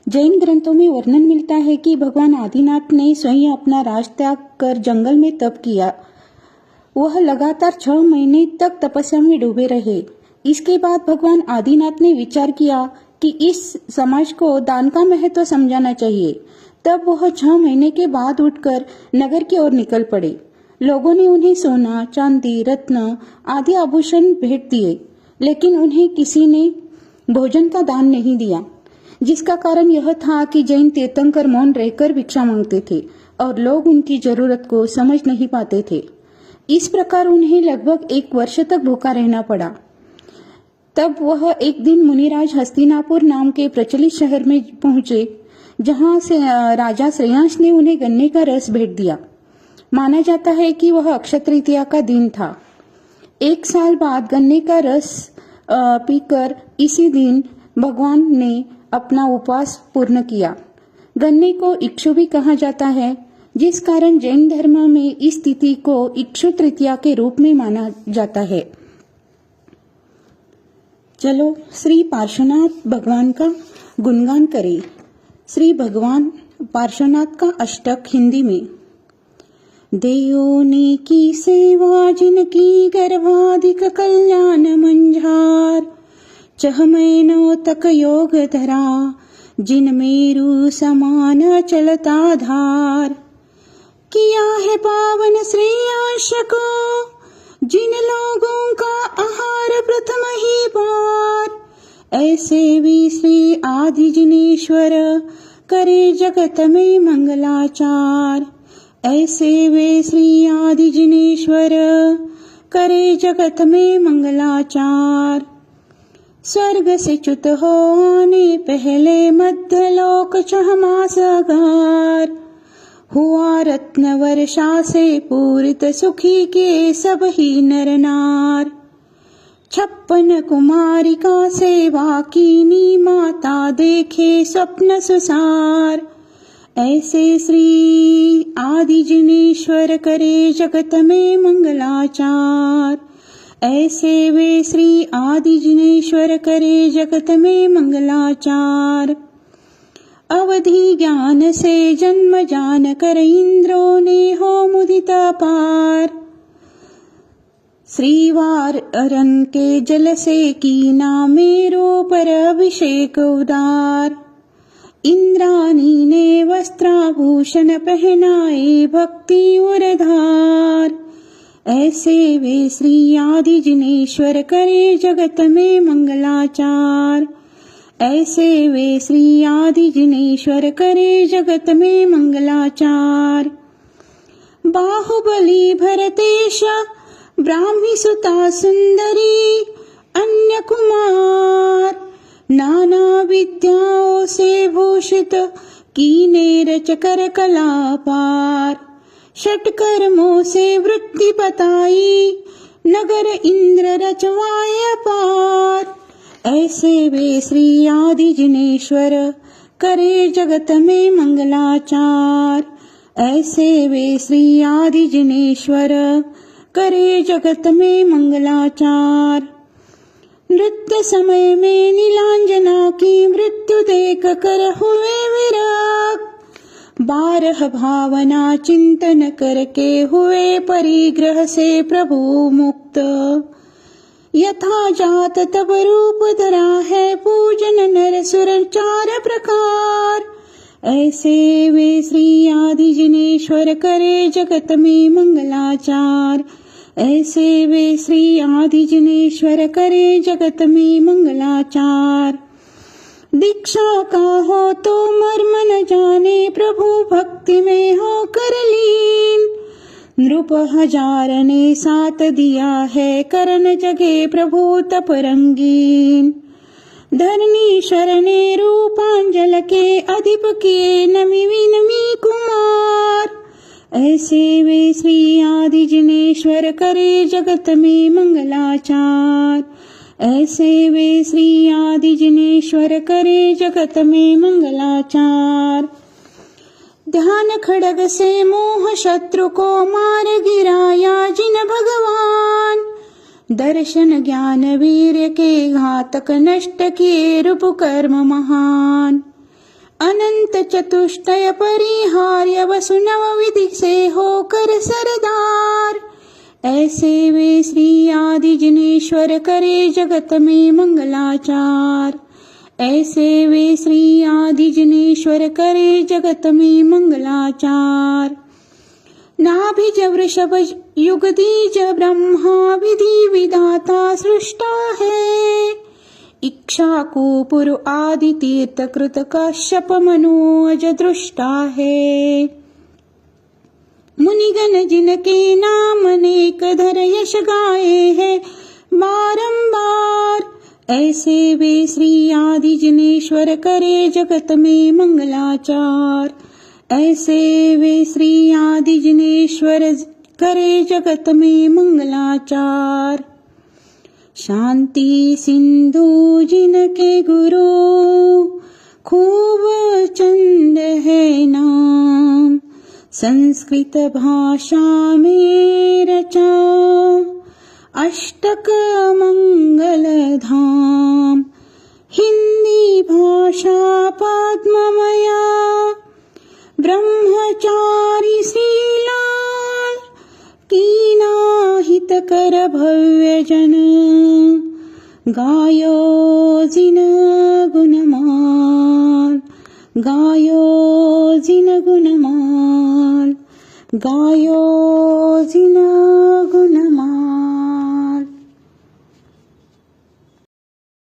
जैन ग्रंथों में वर्णन मिलता है कि भगवान आदिनाथ ने स्वयं अपना राज त्याग कर जंगल में तप किया। वह लगातार 6 महीने तक तपस्या में डूबे रहे। इसके बाद भगवान आदिनाथ ने विचार किया कि इस समाज को दान का महत्व समझाना चाहिए। तब वह 6 महीने के बाद उठकर नगर की ओर निकल पड़े। लोगों ने उन्हें सोना, चांदी, रत्न आदि आभूषण भेंट दिए, लेकिन उन्हें किसी ने भोजन का दान नहीं दिया, जिसका कारण यह था कि जैन तीर्थंकर मौन रहकर भिक्षा मांगते थे और लोग उनकी जरूरत को समझ नहीं पाते थे। इस प्रकार उन्हें लगभग 1 वर्ष तक भूखा रहना पड़ा। तब वह एक दिन मुनिराज हस्तिनापुर नाम के प्रचलित शहर में पहुंचे, जहां से राजा श्रेयांश ने उन्हें गन्ने का रस भेंट दिया। माना जाता है कि वह अक्षय तृतीया का दिन था। 1 साल बाद गन्ने का रस पीकर इसी दिन भगवान ने अपना उपवास पूर्ण किया। गन्ने को इक्षु भी कहा जाता है, जिस कारण जैन धर्म में इस तिथि को इक्षु तृतीया के रूप में माना जाता है। चलो श्री पार्श्वनाथ भगवान का गुणगान करें। श्री भगवान पार्श्वनाथ का अष्टक हिंदी में। देवों ने की सेवा जिनकी गर्भाधिक कल्याण मंझार, 6 महीनों तक योग धरा जिन मेरु समान चलता धार। किया है पावन श्रेयांश को जिन लोगों का आहार प्रथम ही बार, ऐसे भी श्री आदि जिनेश्वर करे जगत में मंगलाचार। ऐसे वे श्री आदि जिनेश्वर करे जगत में मंगलाचार। स्वर्ग से च्युत हो आने पहले मध्य लोक 6 मास अगार, हुआ रत्न वर्षा से पूरित सुखी के सब ही नर नार। 56 कुमारिका सेवा कीनी माता देखे स्वप्न सुसार। ऐसे श्री आदि जिनेश्वर करे जगत में मंगलाचार। ऐसे वे श्री आदि जिनेश्वर करे जगत में मंगलाचार। अवधि ज्ञान से जन्म जान कर इंद्रों ने हो मुदित पार। श्रीवार अरन के जल से कीना मेरो पर अभिषेक उदार। इंद्राणी ने वस्त्राभूषण पहनाए भक्ति उरधार। ऐसे वे श्री आदि जिनेश्वर करे जगत में मंगलाचार। ऐसे वे श्री आदि जिनेश्वर करे जगत में मंगलाचार। बाहुबली भरतेश ब्राह्मी सुता सुंदरी अन्य कुमार, नाना विद्याओं से भूषित कीने रच कर कला पार। षटकर्मों से वृत्ति बताई नगर इंद्र रचवाए पार। ऐसे वे श्री आदि जिनेश्वर करे जगत में मंगलाचार। ऐसे वे श्री आदि जिनेश्वर करे जगत में मंगलाचार। नृत्य समय में नीलांजना की मृत्यु देख कर हुए विराग। 12 भावना चिंतन करके हुए परिग्रह से प्रभु मुक्त। यथा जात तब रूप धरा है पूजन नर सुर 4 प्रकार। ऐसे वे श्री आदि जिनेश्वर करे जगत में मंगलाचार। ऐसे वे श्री आदि जिनेश्वर करे जगत में मंगलाचार। दीक्षा का हो तो मर्म न जाने प्रभु भक्ति में हो कर लीन। नृप 1000 ने साथ दिया है करन जगे प्रभु तप रंगीन। धरणीश्वर ने रूपांजल के अधिप किए नमी विनमी कुमार। ऐसे वे श्री आदि जिनेश्वर करे जगत में मंगलाचार। ऐसे वे श्री आदि जिनेश्वर करे जगत में मंगलाचार। ध्यान खड़ग से मोह शत्रु को मार गिराया जिन भगवान। दर्शन ज्ञान वीर के घातक नष्ट किए रूप कर्म महान। अनंत चतुष्टय परिहार्य वसुनव विधि से होकर सरदार। ऐसे वे श्री आदि जिनेश्वर करे जगत में मंगलाचार। ऐसे वे श्री आदि जिनेश्वर करे जगत में मंगलाचार। नाभिज वृषभ युगधीज ब्रह्मा विधि विधाता सृष्टा है। इक्ष्वाकुपुर आदि तीर्थ कृत कश्यप मनोज दृष्टा है। मुनिगण जिनके नाम अनेक धर यश गाए हैं बारंबार। ऐसे वे श्री आदि जिनेश्वर करे जगत में मंगलाचार। ऐसे वे श्री आदि जिनेश्वर करे जगत में मंगलाचार। शांति सिंधु जिनके गुरु खूब चंद है नाम। संस्कृत भाषा में रचा अष्टक मंगल धाम। हिंदी भाषा पद्ममया ब्रह्मचारी श्रीलाल कीना हित कर भव्य जन। गायो जिन गुणमाल, गायो जिन गुणमाल, गायो जिन गुणमाल।